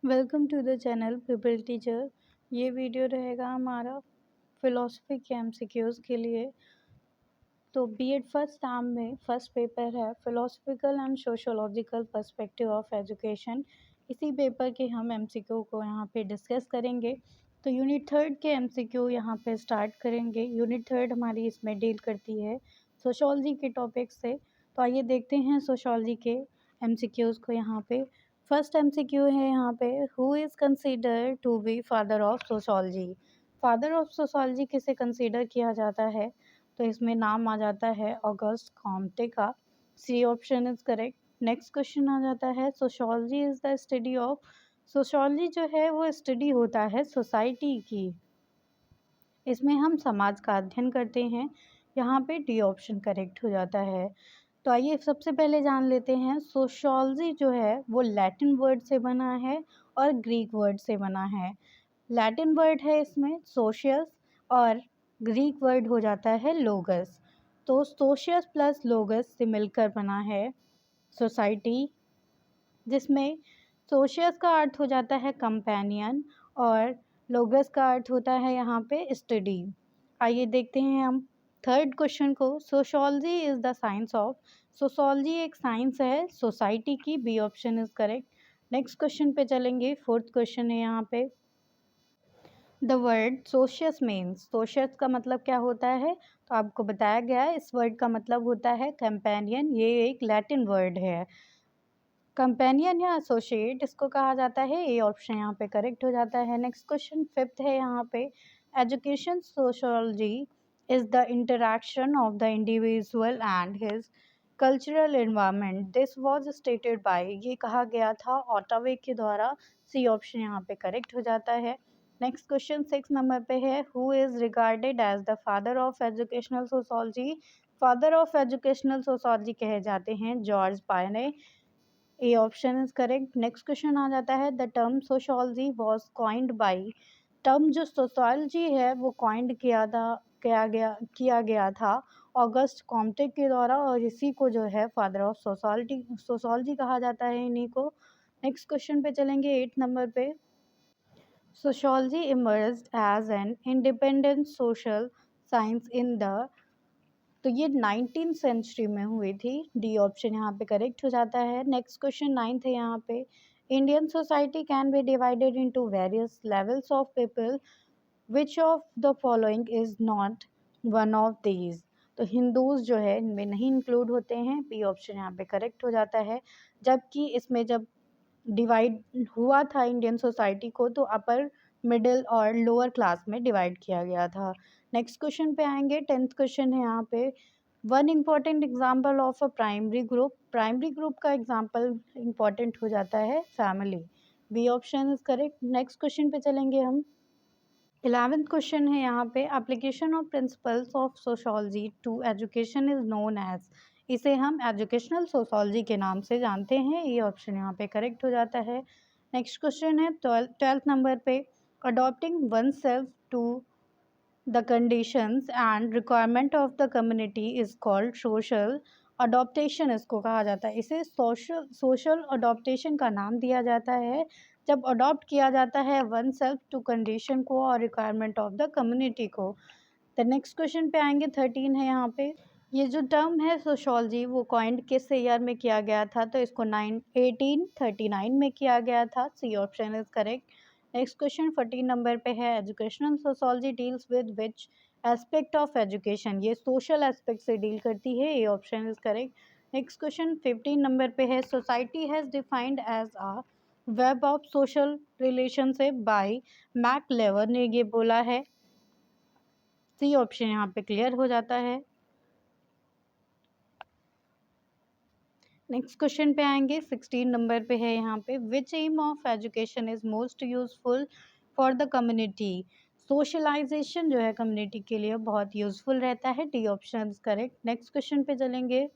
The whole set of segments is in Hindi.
Welcome to the channel people teacher. ये वीडियो रहेगा हमारा फ़िलॉसफ़ी के एमसीक्यूज़ के लिए। तो बीएड फर्स्ट टर्म में फर्स्ट पेपर है philosophical and sociological perspective of education. इसी पेपर के हम एमसीक्यू को यहाँ पे डिस्कस करेंगे। तो यूनिट थर्ड के एमसीक्यू यहाँ पे स्टार्ट करेंगे। यूनिट थर्ड हमारी इसमें डील करती है सोशियोलॉजी के टॉपिक से। तो आइए देखते हैं सोशियोलॉजी के एमसीक्यूज़ को यहाँ पे। फर्स्ट एमसीक्यू है यहाँ पे, who is considered to be father of sociology. Father of sociology किसे कंसीडर किया जाता है? तो इसमें नाम आ जाता है ऑगस्ट कॉम्टे का। C option is correct. Next question आ जाता है, sociology is the study of. Sociology जो है वो स्टडी होता है सोसाइटी की। इसमें हम समाज का अध्ययन करते हैं। यहाँ पे डी ऑप्शन करेक्ट हो जाता है। तो आइए सबसे पहले जान लेते हैं, सोशियोलॉजी जो है वो लैटिन वर्ड से बना है और ग्रीक वर्ड से बना है। लैटिन वर्ड है इसमें सोशियस और ग्रीक वर्ड हो जाता है लोगस। तो सोशियस प्लस लोगस से मिलकर बना है सोसाइटी, जिसमें सोशियस का अर्थ हो जाता है कंपेनियन और लोगस का अर्थ होता है यहाँ पे स्टडी। आइए देखते हैं हम थर्ड क्वेश्चन को। Sociology is the science of. Sociology एक साइंस है सोसाइटी की। B option is correct. Next question पे चलेंगे। फोर्थ क्वेश्चन है यहाँ पे, the word socius means. Socius का मतलब क्या होता है? तो आपको बताया गया है, इस वर्ड का मतलब होता है कंपेनियन। ये एक लैटिन वर्ड है। कंपेनियन या एसोसिएट इसको कहा जाता है। ए ऑप्शन यहाँ पे करेक्ट हो जाता है। नेक्स्ट क्वेश्चन फिफ्थ है यहाँ पे, education sociology is the interaction of the individual and his cultural environment. This was stated by. ये कहा गया था ऑटोवे के द्वारा। सी ऑप्शन यहाँ पे करेक्ट हो जाता है। नेक्स्ट क्वेश्चन सिक्स नंबर पे है, who is regarded as the father of educational sociology. Father of educational sociology कहे जाते हैं George Payne. A option is correct. Next question आ जाता है, the term sociology was coined by. Term जो सोशियोलॉजी है वो कॉइंड किया गया था ऑगस्ट कॉम्टे के द्वारा, और इसी को जो है फादर ऑफ सोशियोलॉजी कहा जाता है इन्हीं को। नेक्स्ट क्वेश्चन पे चलेंगे एट नंबर पे, sociology emerged as an independent social science in the. तो ये 19th सेंचुरी में हुई थी। डी ऑप्शन यहाँ पे करेक्ट हो जाता है। नेक्स्ट क्वेश्चन नाइन्थ है यहाँ पे, Indian society can be divided into various levels of people, which of the following is not one of these. तो हिंदूज जो है इनमें नहीं इंक्लूड होते हैं। बी ऑप्शन यहाँ पे करेक्ट हो जाता है। जबकि इसमें जब डिवाइड हुआ था इंडियन सोसाइटी को, तो अपर मिडिल और लोअर क्लास में डिवाइड किया गया था। नेक्स्ट क्वेश्चन पे आएंगे। टेंथ क्वेश्चन है यहाँ पे, one important example of a primary group. Primary group का एग्जाम्पल इम्पॉर्टेंट हो जाता है family. B option is correct. Next question पे चलेंगे हम। 11th क्वेश्चन है यहाँ पे, application of principles of sociology to education is known as. इसे हम एजुकेशनल सोशियोलॉजी के नाम से जानते हैं। ये ऑप्शन यहाँ पे करेक्ट हो जाता है। नेक्स्ट क्वेश्चन है ट्वेल्थ नंबर पे, adopting oneself to the conditions and requirement of the community is called social adaptation. इसको कहा जाता है, इसे सोशल अडॉप्टेशन का नाम दिया जाता है जब अडॉप्ट किया जाता है वन सेल्फ टू कंडीशन को और रिक्वायरमेंट ऑफ द कम्युनिटी को। तो नेक्स्ट क्वेश्चन पे आएंगे। 13 है यहाँ पे, ये जो टर्म है सोशोलॉजी वो कॉइंड किस ईयर में किया गया था? तो इसको 1839 में किया गया था। C option is correct. Next question 14 number पे है, educational sociology deals with which aspect of education. ये सोशल एस्पेक्ट से डील करती है। A option is correct. Next question 15 number पे है, society has defined as a web of social relationship by MacIver ने ये बोला है। सी ऑप्शन यहाँ पे क्लियर हो जाता है। नेक्स्ट क्वेश्चन पे आएंगे। 16 नंबर पे है यहाँ पे, which aim of education is most useful for the community. Socialisation जो है कम्युनिटी के लिए बहुत यूजफुल रहता है। D option correct. Next question पे चलेंगे।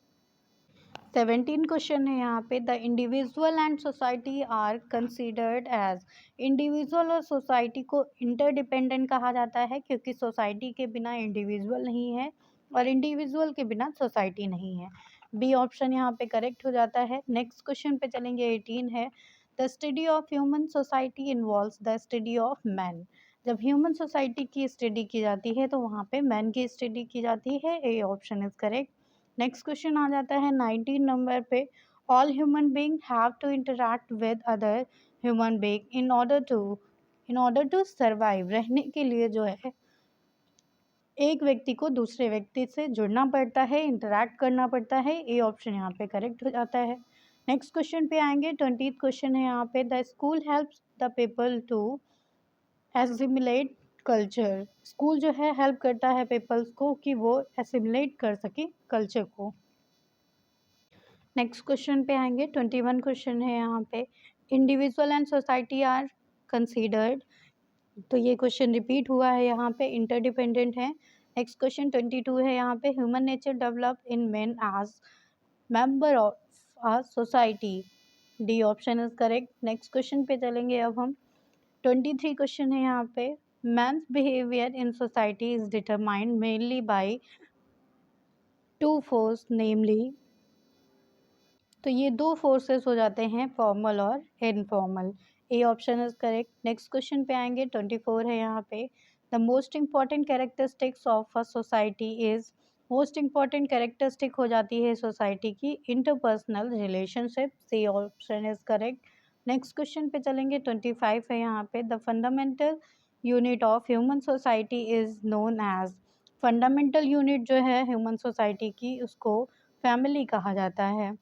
17 क्वेश्चन है यहाँ पे, the individual and society are considered as. Individual और सोसाइटी को इंटरडिपेंडेंट कहा जाता है, क्योंकि सोसाइटी के बिना इंडिविजुअल नहीं है और इंडिविजुअल के बिना सोसाइटी नहीं है। बी ऑप्शन यहाँ पे करेक्ट हो जाता है। नेक्स्ट क्वेश्चन पे चलेंगे। 18 है, the study of human society involves the study of man. जब ह्यूमन सोसाइटी की स्टडी की जाती है तो वहाँ पे मैन की स्टडी की जाती है। A option is correct. Next question आ जाता है 19 नंबर पे। All human being have to interact with other human being in order to survive. रहने के लिए जो है एक व्यक्ति को दूसरे व्यक्ति से जुड़ना पड़ता है, इंटरैक्ट करना पड़ता है। ए ऑप्शन यहाँ पे करेक्ट हो जाता है। नेक्स्ट क्वेश्चन पे आएंगे। 20th क्वेश्चन है यहाँ पे। The school helps the people to assimilate culture. School जो है हेल्प करता है पीपल्स को कि वो एसिमिलेट कर सके कल्चर को। नेक्स्ट क्वेश्चन पे आएंगे। 21 क्वेश्चन है यहाँ पे। Individual and society are considered. तो ये क्वेश्चन रिपीट हुआ है यहाँ पे, इंटरडिपेंडेंट है। नेक्स्ट क्वेश्चन 22 है यहाँ पे। Human nature develop in man as member of a society. D option is correct. Next question पे चलेंगे अब हम। 23 क्वेश्चन है यहाँ पे। Man's behaviour in society is determined mainly by two force namely. तो ये दो फोर्सेस हो जाते हैं, फॉर्मल और informal. A option is correct. Next question पे आएंगे। 24 है यहाँ पे। The most important characteristics of a society is. Most important characteristic हो जाती है सोसाइटी की interpersonal relationship. C option is correct. Next question पे चलेंगे। 25 है यहाँ पे। The fundamental unit of human society is known as. Fundamental unit जो है ह्यूमन सोसाइटी की उसको फैमिली कहा जाता है।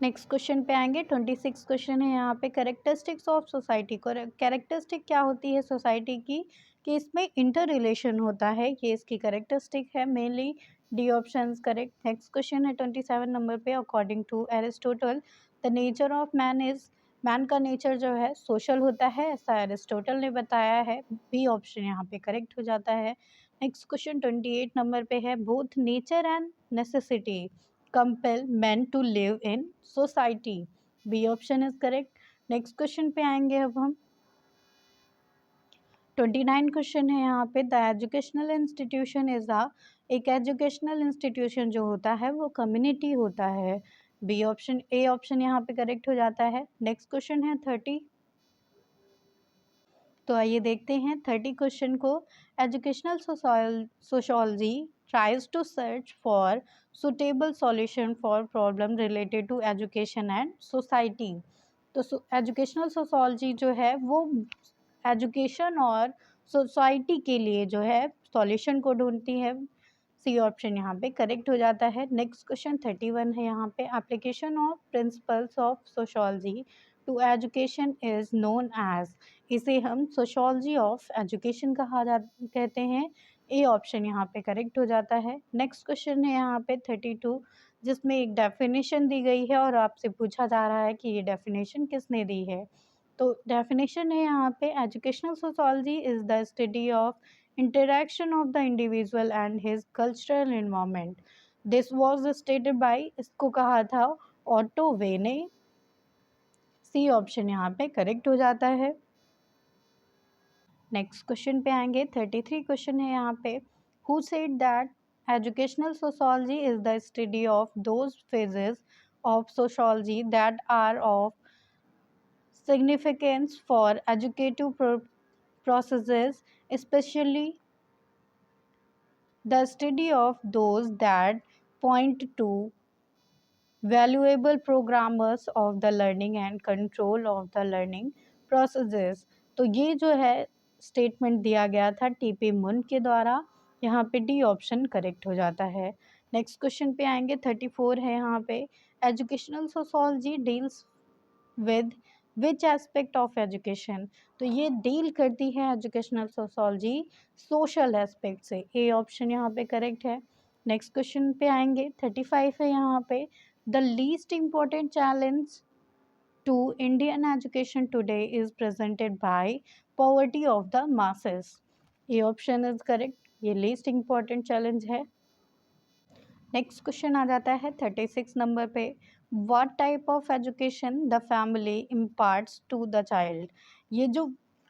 नेक्स्ट क्वेश्चन पे आएंगे। 26 क्वेश्चन है यहाँ पे। Characteristics of society. कैरेक्टरिस्टिक क्या होती है सोसाइटी की कि इसमें इंटर रिलेशन होता है, ये इसकी कैरेक्टरिस्टिक है mainly. D option correct. Next question है 27 नंबर पे। According to Aristotle the nature of man is. Man का नेचर जो है सोशल होता है, ऐसा एरिस्टोटल ने बताया है। बी ऑप्शन यहाँ पे करेक्ट हो जाता है। नेक्स्ट क्वेश्चन 28 नंबर पे है। Both nature and necessity compel men to live in society। B option is correct. Next question पे आएंगे अब हम। 29 क्वेश्चन है यहाँ पे। The educational institution is a. एक एजुकेशनल इंस्टीट्यूशन जो होता है वो कम्युनिटी होता है। बी ऑप्शन ए ऑप्शन यहाँ पे करेक्ट हो जाता है। नेक्स्ट क्वेश्चन है 30। तो आइए देखते हैं 30 क्वेश्चन को। Educational sociology tries to search for suitable solution for problem related to education and society. तो एजुकेशनल सोशोलॉजी जो है वो एजुकेशन और सोसाइटी के लिए जो है सॉल्यूशन को ढूंढती है। सी ऑप्शन यहाँ पे करेक्ट हो जाता है। नेक्स्ट क्वेश्चन 31 है यहाँ पे। Application of principles of sociology to education is known as. इसे हम सोशोलॉजी ऑफ एजुकेशन कहते हैं। ए ऑप्शन यहाँ पे करेक्ट हो जाता है। नेक्स्ट क्वेश्चन है यहाँ पे 32, जिसमें एक डेफिनेशन दी गई है और आपसे पूछा जा रहा है कि ये डेफिनेशन किसने दी है। तो डेफिनेशन है यहाँ पे। Educational sociology is the study of interaction of the individual and his cultural environment। This was stated by, इसको कहा था ऑटो वे ने। सी ऑप्शन यहाँ पे करेक्ट हो जाता है। नेक्स्ट क्वेश्चन पे आएंगे। 33 क्वेश्चन है यहाँ पे। Who said that educational sociology is the study of those phases of sociology that are of significance for educative processes, especially the study of those that point to valuable programmers of the learning and control of the learning processes। तो ये जो है स्टेटमेंट दिया गया था टीपी मुन के द्वारा। यहाँ पे डी ऑप्शन करेक्ट हो जाता है। नेक्स्ट क्वेश्चन पे आएंगे। 34 है यहाँ पे। Educational sociology deals with which aspect of education. तो ये डील करती है एजुकेशनल सोशोलॉजी सोशल एस्पेक्ट से। ए ऑप्शन यहाँ पे करेक्ट है। नेक्स्ट क्वेश्चन पे आएंगे। 35 है यहाँ पे। The least important challenge to Indian education today is presented by poverty of the masses. A option is correct. ये लीस्ट इम्पॉर्टेंट चैलेंज है। नेक्स्ट क्वेश्चन आ जाता है 36 नंबर पे। What type of education the family imparts to the child. ये जो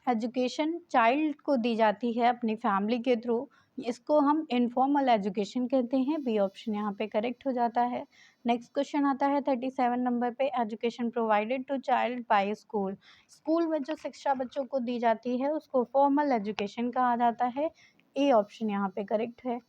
एजुकेशन चाइल्ड को दी जाती है अपनी फैमिली के थ्रू, इसको हम इनफॉर्मल एजुकेशन कहते हैं। बी ऑप्शन यहाँ पे करेक्ट हो जाता है। नेक्स्ट क्वेश्चन आता है 37 नंबर पे, education provided to child by school. School में जो शिक्षा बच्चों को दी जाती है उसको फॉर्मल एजुकेशन कहा जाता है। ए ऑप्शन यहाँ पे करेक्ट है।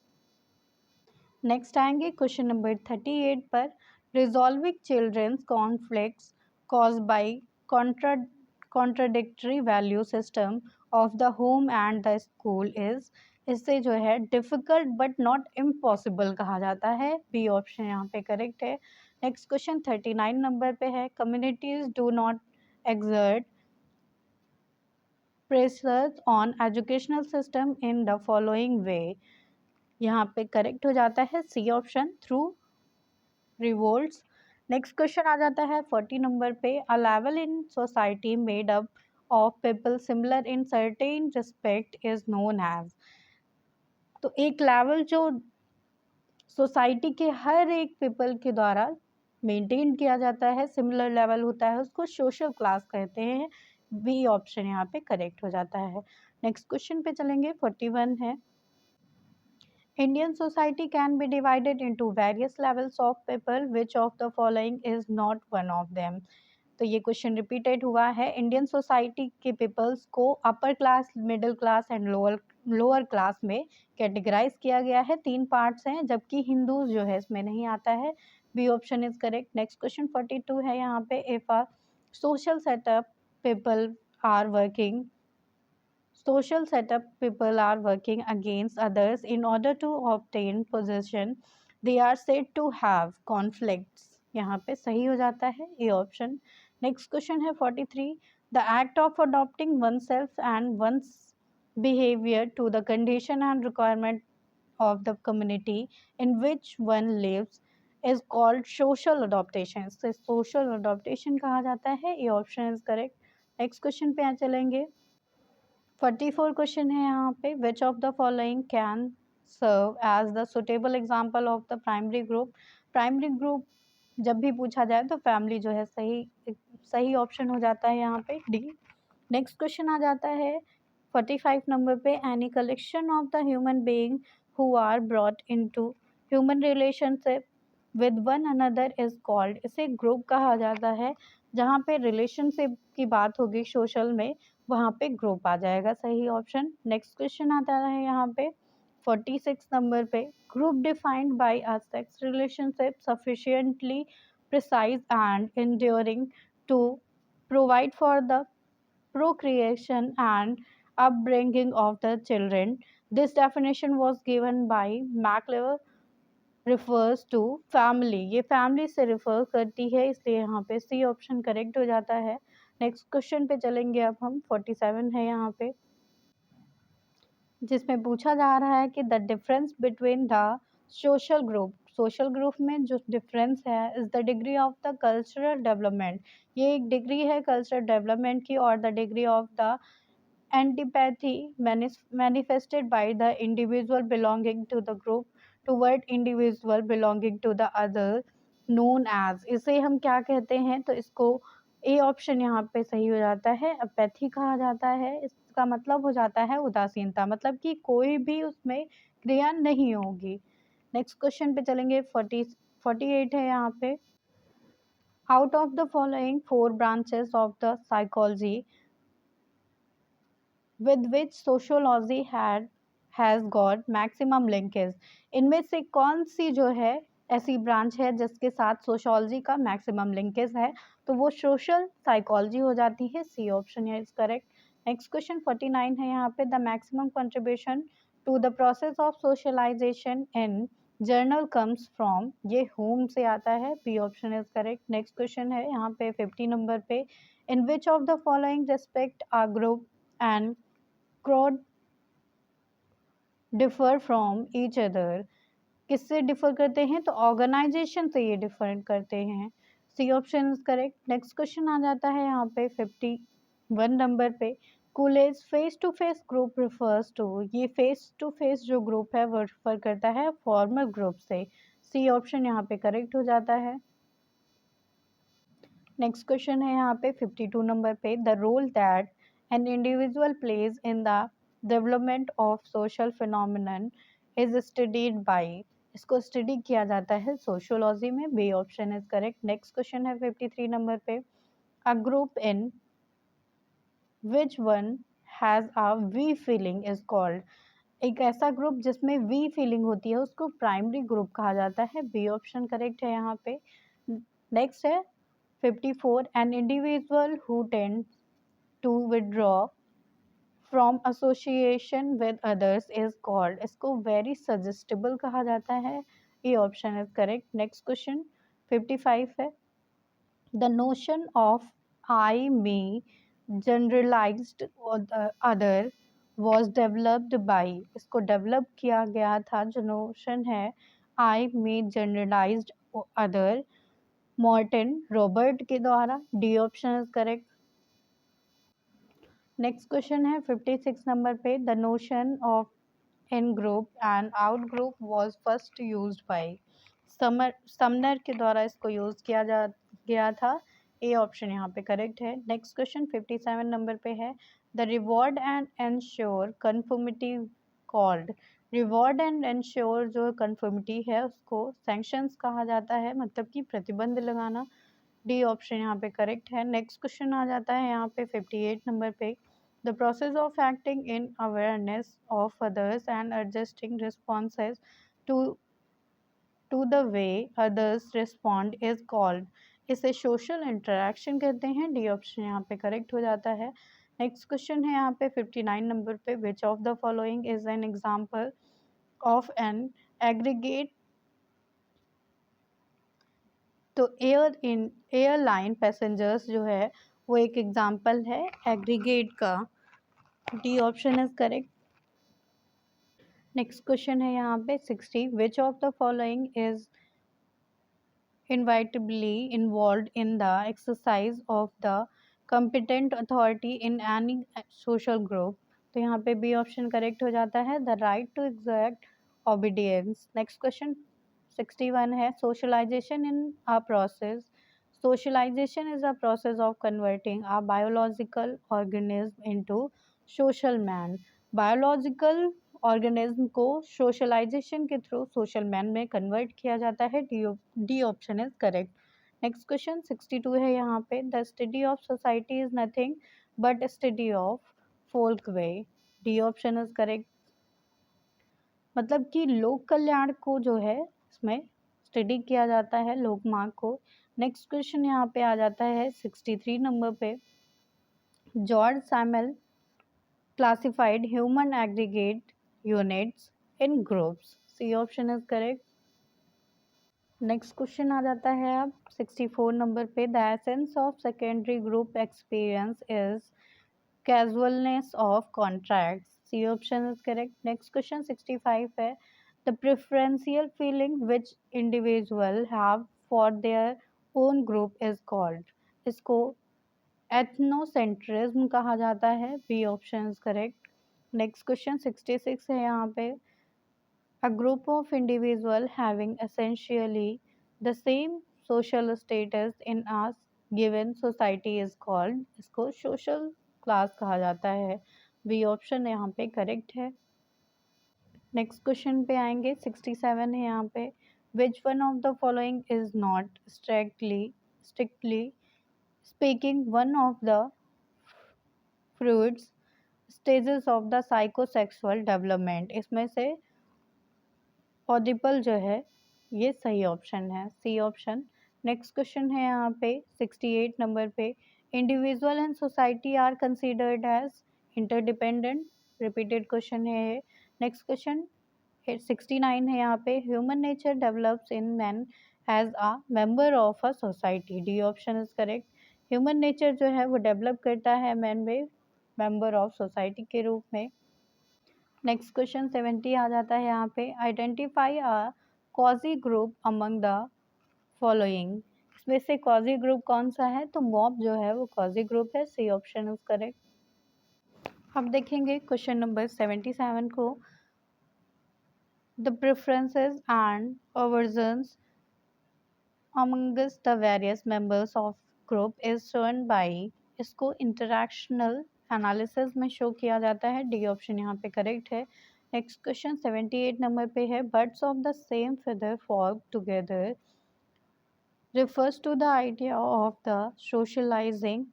नेक्स्ट आएंगे क्वेश्चन नंबर 38 पर, resolving children's conflicts caused by contradictory value system of the home and the school is. इससे जो है डिफिकल्ट बट नॉट इम्पॉसिबल कहा जाता है। बी ऑप्शन यहाँ पे करेक्ट है। नेक्स्ट क्वेश्चन 39 नंबर पे है, communities do not exert pressure on educational system in the following way। यहाँ पे करेक्ट हो जाता है C option, through revolts. Next question आ जाता है 40 नंबर पे, a level in society made up of people similar in certain respect is known as. तो एक लेवल जो सोसाइटी के हर एक पीपल के द्वारा मेंटेन किया जाता है, सिमिलर लेवल होता है, उसको सोशल क्लास कहते हैं। बी ऑप्शन यहाँ पे करेक्ट हो जाता है। नेक्स्ट क्वेश्चन पे चलेंगे 41 है, Indian society can be divided into various levels of people, which of the following is not one of them। तो ये क्वेश्चन रिपीटेड हुआ है। इंडियन सोसाइटी के पीपल्स को upper class, middle class and lower class में कैटेगराइज किया गया है। 3 पार्ट्स हैं, जबकि हिंदूज जो है इसमें नहीं आता है। B option is correct. Next question 42 है यहाँ पे, if a social setup people are working social setup people are working against others in order to obtain possession, they are said to have conflicts। यहाँ पे सही हो जाता है ये ऑप्शन। नेक्स्ट क्वेश्चन है 43, the act of adopting oneself and one's behavior to the condition and requirement of the community in which one lives is called social adaptation। so social adaptation कहा जाता है। ये option is correct. Next question पे चलेंगे 44 क्वेश्चन है यहाँ पे, which of the following can serve as the suitable example of the primary group. Primary group जब भी पूछा जाए तो फैमिली जो है सही ऑप्शन हो जाता है यहाँ पे, डी। नेक्स्ट क्वेश्चन आ जाता है 45 नंबर पे, any collection of the human being who are brought into human relationship with one another is called. इसे ग्रुप कहा जाता है। जहाँ पे रिलेशनशिप की बात होगी सोशल में, वहाँ पे ग्रुप आ जाएगा, सही ऑप्शन। नेक्स्ट क्वेश्चन आता है यहाँ पे 46 नंबर पे, group defined by a sex relationship sufficiently precise and enduring to provide for the procreation and upbringing of the children। This definition was given by McLeod refers to family। ये फैमिली से रिफर करती है, इसलिए यहाँ पे सी ऑप्शन करेक्ट हो जाता है। नेक्स्ट क्वेश्चन पे चलेंगे अब हम 47 है यहाँ पे, जिसमें पूछा जा रहा है कि the difference between the social group. Social group में जो डिफरेंस है is the degree of the cultural development. ये एक डिग्री है कल्चरल डेवलपमेंट की, और the degree of the antipathy manifested by the individual belonging to the group toward individual belonging to the other known as। इसे हम क्या कहते हैं, तो इसको ए ऑप्शन यहाँ पे सही हो जाता है, अपैथी कहा जाता है। इसका मतलब हो जाता है उदासीनता, मतलब कि कोई भी उसमें क्रिया नहीं होगी। नेक्स्ट क्वेश्चन पे चलेंगे 48 है यहाँ पे, out of the following 4 branches of the psychology with which sociology has got maximum linkage। इनमें से कौन सी जो है ऐसी ब्रांच है जिसके साथ सोशोलॉजी का मैक्सिमम लिंकेज है, तो वो सोशल साइकोलॉजी हो जाती है। C option is correct. Next question 49 है यहाँ पे, the maximum contribution to the process of socialisation in general comes from. ये होम से आता है। B option is correct. Next question है यहाँ पे 50 नंबर पे, in which of the following respect a group and crowd differ from each other। किससे डिफर करते हैं, तो ऑर्गेनाइजेशन से ये डिफर करते हैं। C option is correct. Next question आ जाता है यहाँ पे 51 नंबर पे, Cooley's face to face group refers to. ये फेस टू फेस जो ग्रुप है वो रिफर करता है फॉर्मल ग्रुप से। सी ऑप्शन यहाँ पे करेक्ट हो जाता है। नेक्स्ट क्वेश्चन है यहाँ पे 52 नंबर पे, the role that an individual plays in the development of social phenomenon is studied by, इसको स्टडी किया जाता है सोशियोलॉजी में। B option is correct. Next question है 53 नंबर पे, a group in which one has a we feeling is called, एक ऐसा ग्रुप जिसमें वी फीलिंग होती है उसको प्राइमरी ग्रुप कहा जाता है। बी ऑप्शन करेक्ट है यहाँ पे। नेक्स्ट है 54, an individual who tend to withdraw from association with others is called, इसको वेरी सजेस्टेबल कहा जाता है। ये option is correct. Next question 55 है, the notion of I me generalized other was developed by, इसको डेवलप किया गया था जो नोशन है आई में जनरलाइज्ड अदर, मॉर्टन रॉबर्ट के द्वारा। D option is correct. Next question है 56 नंबर पे, the notion of in group and out group was first used by, Sumner के द्वारा इसको यूज किया गया था। ए ऑप्शन यहाँ पे करेक्ट है। नेक्स्ट क्वेश्चन 57 नंबर पे है, the reward and ensure conformity called, reward and ensure जो कन्फर्मिटी है उसको सैंक्शंस कहा जाता है, मतलब कि प्रतिबंध लगाना। डी ऑप्शन यहाँ पे करेक्ट है। नेक्स्ट क्वेश्चन आ जाता है यहाँ पे 58 नंबर पे, the process of acting in awareness of others and adjusting responses to the way others respond is called, इसे सोशल इंटरेक्शन कहते हैं। डी ऑप्शन यहाँ पे करेक्ट हो जाता है। नेक्स्ट क्वेश्चन है यहाँ पे 59 नंबर पे, which of the following is an example of an aggregate, तो एयरलाइन पैसेंजर्स जो है वो एक एग्जाम्पल है एग्रीगेट का। D option is correct. Next question है यहाँ पे 60, विच of the following is inevitably involved in the exercise of the competent authority in any social group, तो यहाँ पे बी ऑप्शन करेक्ट हो जाता है, the right to exact obedience. Next question 61 है, socialization in a process, socialization is a process of converting a biological organism into social man, biological organism को सोशलाइजेशन के थ्रू सोशल मैन में कन्वर्ट किया जाता है। D option is correct. Next question 62 है यहाँ पे, the study of society is nothing but study of folk way, D option is correct, मतलब कि लोक कल्याण को जो है इसमें स्टडी किया जाता है लोकमार्ग को। नेक्स्ट क्वेश्चन यहाँ पे आ जाता है 63 नंबर पे, George Samuel classified human aggregate units in groups, C option is correct. Next question आ जाता है अब 64 नंबर पे, the essence of secondary group experience is casualness of contract, C option is correct. Next question 65 है, the preferential feeling which individual have for their own group is called, इसको एथनोसेंट्रिज्म कहा जाता है। B option is correct. Next question 66 है यहाँ पे, a group of individual having essentially the same social status in a given society is called, इसको social class कहा जाता है। बी ऑप्शन यहाँ पे करेक्ट है। नेक्स्ट क्वेश्चन पे आएंगे 67 है यहाँ पे, which one of the following is not strictly speaking one of the fruits stages of the psychosexual development, इसमें से ऑडिबल जो है ये सही ऑप्शन है, सी ऑप्शन। नेक्स्ट क्वेश्चन है यहाँ पे 68 नंबर पे, individual and society are considered as interdependent, repeated question है ये। नेक्स्ट क्वेश्चन 69 है यहाँ पे, human nature develops in man as a member of a society, D option is correct. Human nature जो है वो डेवलप करता है मैन में मेंबर ऑफ सोसाइटी के रूप में। नेक्स्ट क्वेश्चन 70 आ जाता है यहाँ पे, identify a cozy group among the following, इसमें से कॉजी ग्रुप कौन सा है, तो मॉब जो है वो कॉजी ग्रुप है, सी ऑप्शन इज करेक्ट। अब देखेंगे क्वेश्चन नंबर 77 को, the preferences and aversions amongst the various members of group is shown by, इसको इंटरैक्शनल एनालिसिस में शो किया जाता है। डी ऑप्शन यहाँ पे करेक्ट है। नेक्स्ट क्वेश्चन 78 नंबर पे है, birds of the same feather flock together refers to the idea of the socializing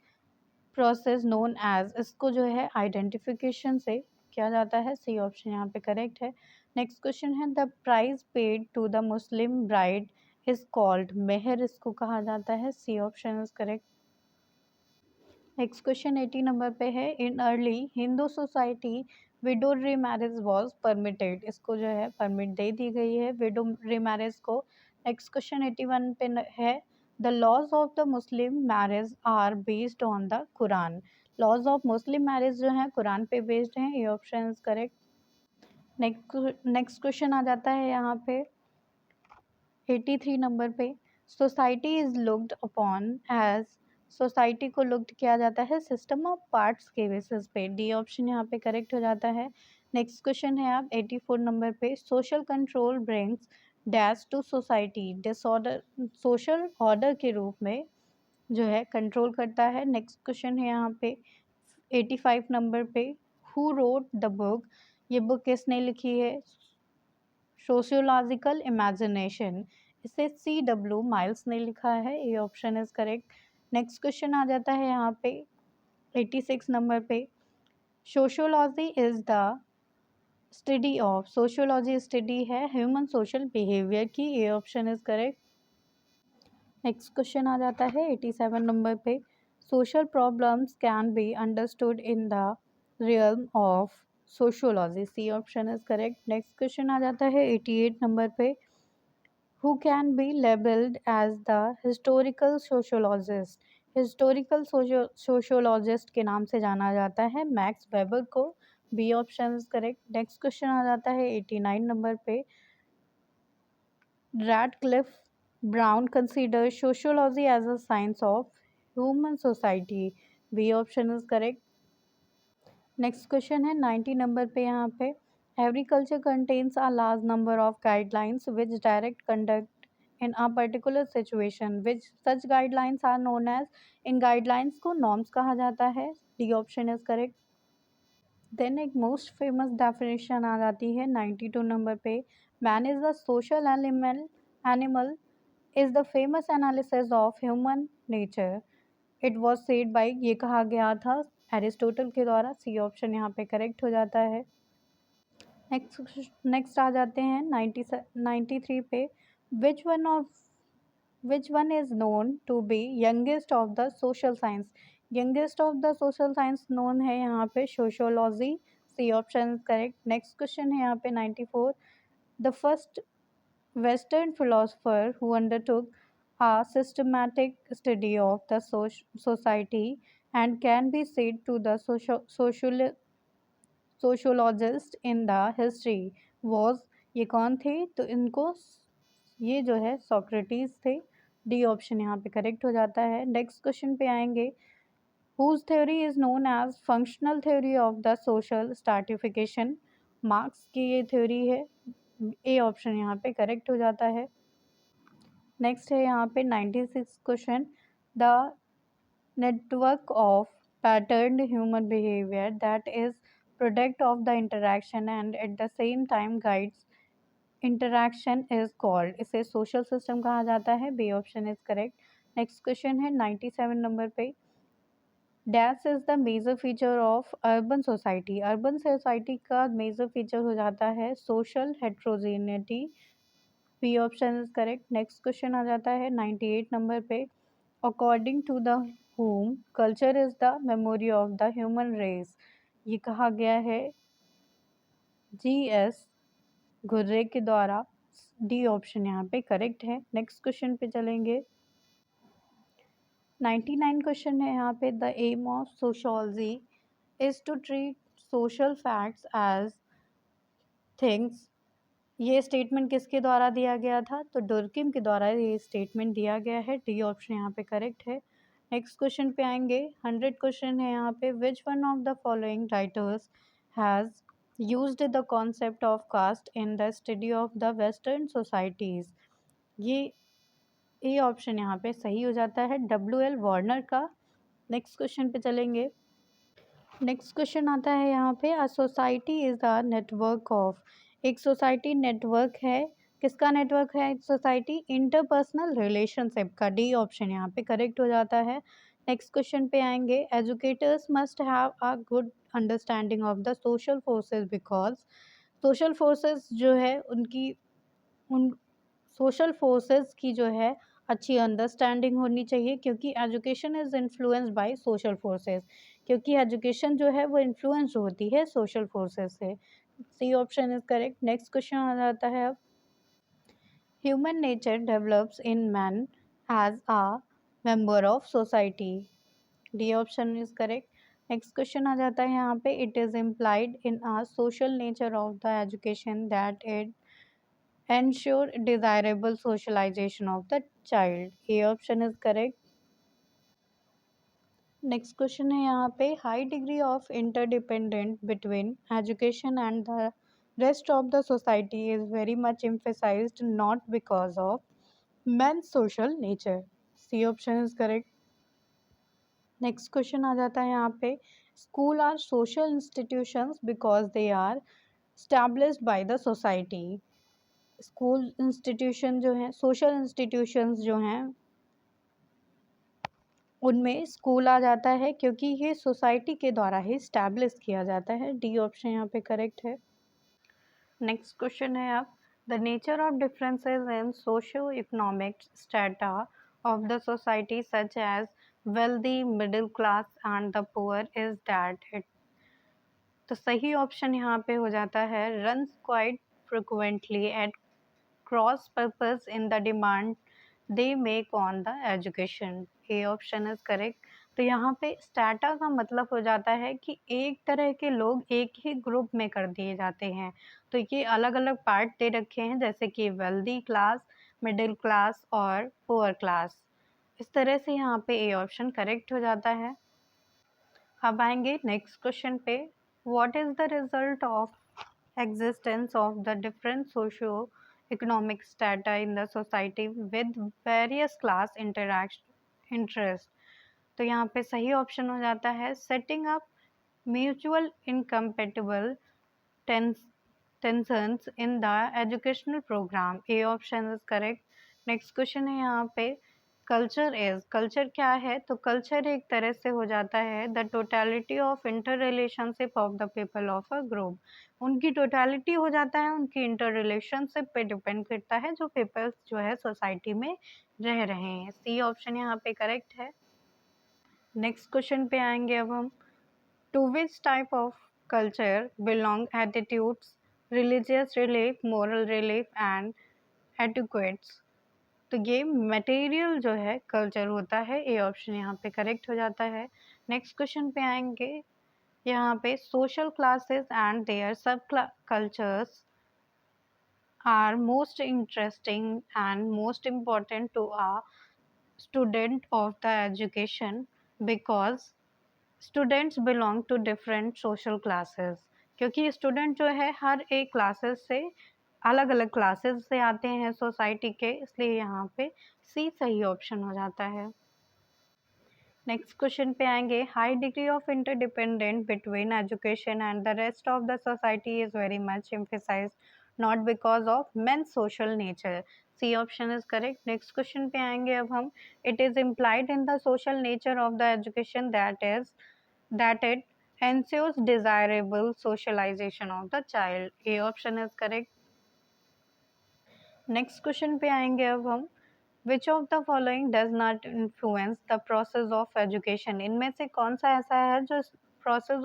process known as, इसको जो है आइडेंटिफिकेशन से किया जाता है। सी ऑप्शन यहाँ पे करेक्ट है। नेक्स्ट क्वेश्चन है, the price paid to the Muslim bride is called, मेहर इसको कहा जाता है। C option is correct. Next question 80 number पे है, in early Hindu society widow remarriage was permitted, इसको जो है परमिट दे दी गई है विडो रीमैरिज को। नेक्स्ट क्वेश्चन 81 पे है, the laws of the Muslim marriage are based on the Quran, laws of Muslim marriage जो है कुरान पे बेस्ड हैं। ये option is correct. Next question आ जाता है यहाँ पे 83 नंबर पे, society is looked upon as, society को लुक्ड किया जाता है सिस्टम ऑफ पार्ट्स के बेसिस पे। डी ऑप्शन यहाँ पे करेक्ट हो जाता है। नेक्स्ट क्वेश्चन है आप 84 नंबर पे, social control brings dash to society, disorder, social order के रूप में जो है कंट्रोल करता है। नेक्स्ट क्वेश्चन है यहाँ पे 85 नंबर पे, हु रोट द बुक, ये बुक किसने लिखी है, सोशियोलॉजिकल इमेजिनेशन, इसे C.W. माइल्स ने लिखा है। ये option is correct. Next question आ जाता है यहाँ पे 86 नंबर पे, sociology is the study of, sociology study है ह्यूमन सोशल बिहेवियर की। ये option is correct. Next question आ जाता है 87 नंबर पे, social problems can be understood in the realm of sociology. C option is correct. Next question आ जाता है 88 नंबर पे, who can be labeled as the historical sociologist, historical sociologist के नाम से जाना जाता है मैक्स वेबर को। B option correct. Next question आ जाता है 89 नंबर पे, Radcliffe Brown consider sociology as a science of human society. B option is correct. Next question है 90 नंबर पे यहाँ पे, agriculture contains a large number of guidelines which direct conduct in a particular situation which such guidelines are known as, इन गाइडलाइंस को नॉर्म्स कहा जाता है। D option is correct. Then एक मोस्ट फेमस डेफिनेशन आ जाती है 92 नंबर पे, man is the social animal is the famous analysis of human nature, it was said by, ये कहा गया था एरिस्टोटल के द्वारा। सी ऑप्शन यहाँ पे करेक्ट हो जाता है। नेक्स्ट आ जाते हैं 93 पे, which one is known to be youngest of the social science, youngest of the social science known है यहाँ पे sociology. C option correct. Next question है यहाँ पे 94, the first Western philosopher who undertook a systematic study of the society and can be said to the sociologist in the history was, ये कौन थे, तो इनको ये जो है सोक्रेटिस थे। डी ऑप्शन यहाँ पे करेक्ट हो जाता है। नेक्स्ट क्वेश्चन पे आएंगे, whose theory is known as functional theory of the social stratification, marks की ये थ्योरी है। ए ऑप्शन यहाँ पे करेक्ट हो जाता है। नेक्स्ट है यहाँ पे 96 question, the network of pattern human behaviour that is product of the interaction and at the same time guides interaction is called, इसे सोशल सिस्टम कहा जाता है। B option is correct. Next question है 97 नंबर पे, dash is the major feature of urban society, urban society का मेजर फीचर हो जाता है social heterogeneity. B option is correct. Next question आ जाता है 98 नंबर पे, according to the home culture is the memory of the human race, ये कहा गया है G.S. घुर्रे के द्वारा। डी ऑप्शन यहाँ पे करेक्ट है। नेक्स्ट क्वेश्चन पे चलेंगे 99 क्वेश्चन है यहाँ पे, the aim of sociology is to treat social facts as things, ये स्टेटमेंट किसके द्वारा दिया गया था, तो डुर्किम के द्वारा ये स्टेटमेंट दिया गया है। डी ऑप्शन यहाँ पे करेक्ट है। नेक्स्ट क्वेश्चन पे आएंगे 100 क्वेश्चन है यहाँ पे, which one of the following writers has used the concept of caste in the study of the western societies, ये ए ऑप्शन यहाँ पे सही हो जाता है, W.L. वार्नर का। नेक्स्ट क्वेश्चन पे चलेंगे नेक्स्ट क्वेश्चन आता है यहाँ पे, अ society is the network of. एक सोसाइटी नेटवर्क है, किसका नेटवर्क है सोसाइटी? इंटरपर्सनल रिलेशनशिप का। डी ऑप्शन यहाँ पे करेक्ट हो जाता है। नेक्स्ट क्वेश्चन पे आएंगे, educators must have a good understanding of the social forces because. Social forces जो है उनकी, उन सोशल फोर्सेस की जो है अच्छी अंडरस्टैंडिंग होनी चाहिए, क्योंकि education is influenced by social forces. क्योंकि एजुकेशन जो है वो इन्फ्लुएंस होती है सोशल फोर्सेस से। C option is correct. Next question आ जाता है अब, human nature develops in man as a member of society. D option is correct. Next question आ जाता है यहाँ पे, it is implied in a social nature of the education that it ensure desirable socialization of the child। A option is correct। Next question है यहाँ पे, high degree of interdependent between education and the rest of the society is very much emphasized not because of men's social nature। C option is correct. Next question आ जाता है यहाँ पे, school are social institutions because they are established by the society। School institution जो हैं, सोशल इंस्टीट्यूशंस जो हैं, उनमें स्कूल आ जाता है क्योंकि ये सोसाइटी के द्वारा ही स्टैब्लिश किया जाता है। डी ऑप्शन यहाँ पे करेक्ट है। नेक्स्ट क्वेश्चन है अब, the nature of differences in socio economic strata of the society such as wealthy, middle class and the poor is that it. तो सही ऑप्शन यहाँ पे हो जाता है, runs quite frequently at cross purpose in the demand they make on the education. A option is correct. तो यहाँ पे स्टाटा का मतलब हो जाता है कि एक तरह के लोग एक ही ग्रुप में कर दिए जाते हैं। तो ये अलग अलग पार्ट दे रखे हैं, जैसे कि वेल्दी क्लास, मिडिल क्लास और पुअर क्लास। इस तरह से यहाँ पे ए ऑप्शन करेक्ट हो जाता है। अब आएंगे नेक्स्ट क्वेश्चन पे, what is the result of existence of the different socio-economic strata in the society with various class interaction interest। तो यहाँ पे सही ऑप्शन हो जाता है, setting up mutual incompatible tensions in the educational program। A option is correct. Next question है यहाँ पे, कल्चर इज, कल्चर क्या है? तो कल्चर एक तरह से हो जाता है the totality of inter relationship of the people of a group. उनकी टोटलिटी हो जाता है, उनकी इंटर रिलेशनशिप पे डिपेंड करता है जो पीपल्स जो है सोसाइटी में रह रहे हैं। सी ऑप्शन यहाँ पे करेक्ट है। नेक्स्ट क्वेश्चन पे आएंगे अब हम, to which type of culture belong attitudes, religious relief, moral relief and etiquettes। तो ये मटेरियल जो है कल्चर होता है। ए ऑप्शन यहाँ पे करेक्ट हो जाता है। नेक्स्ट क्वेश्चन पे आएंगे, यहाँ पे सोशल क्लासेस एंड देयर सब cultures are most interesting and most important to a student of the education because students belong to different social classes. क्योंकि स्टूडेंट जो है हर एक क्लासेस से, अलग अलग क्लासेस से आते हैं सोसाइटी के, इसलिए यहाँ पे सी सही ऑप्शन हो जाता है। नेक्स्ट क्वेश्चन पे आएंगे, high degree of interdependent between education and the rest of the society is very much emphasized not because of men's social nature. C option is correct. Next question पे आएंगे अब हम, it is implied in the social nature of the education that it ensures desirable socialization of the child। A option is correct. Next question पे आएंगे अब हम, which of the following does not influence the process of education. इनमें से कौन सा ऐसा है जो प्रोसेस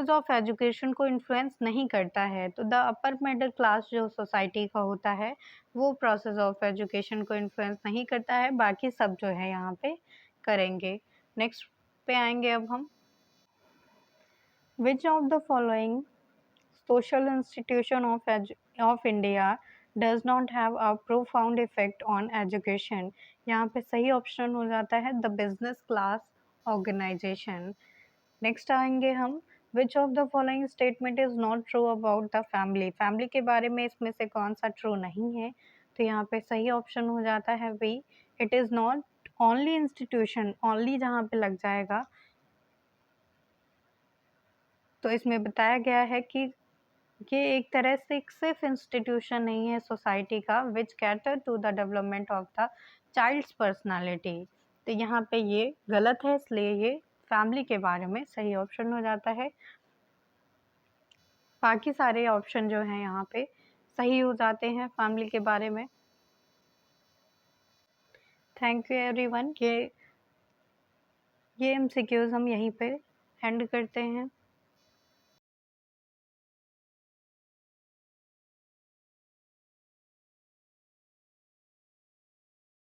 ऑफ एजुकेशन को इन्फ्लुएंस नहीं करता है? तो द अपर मिडिल क्लास जो सोसाइटी का होता है वो प्रोसेस ऑफ एजुकेशन को इन्फ्लुएंस नहीं करता है, बाकी सब जो है यहाँ पे करेंगे। नेक्स्ट पे आएंगे अब हम, which of the following social institution of India does not have a profound effect on education। यहाँ पे सही ऑप्शन हो जाता है the business class organization. Next आएंगे हम, which of the following statement is not true about the family. Family के बारे में इसमें से कौन सा ट्रू नहीं है? तो यहाँ पे सही ऑप्शन हो जाता है B, it is not only institution. Only जहाँ पे लग जाएगा तो इसमें बताया गया है कि ये एक तरह से एक सिर्फ इंस्टीट्यूशन नहीं है सोसाइटी का which cater to the development of the child's personality. तो यहाँ पे ये गलत है, इसलिए ये फैमिली के बारे में सही ऑप्शन हो जाता है। बाकी सारे ऑप्शन जो हैं यहाँ पे सही हो जाते हैं फैमिली के बारे में। Thank you everyone. ये एमसीक्यूज हम यहीं पे एंड करते हैं।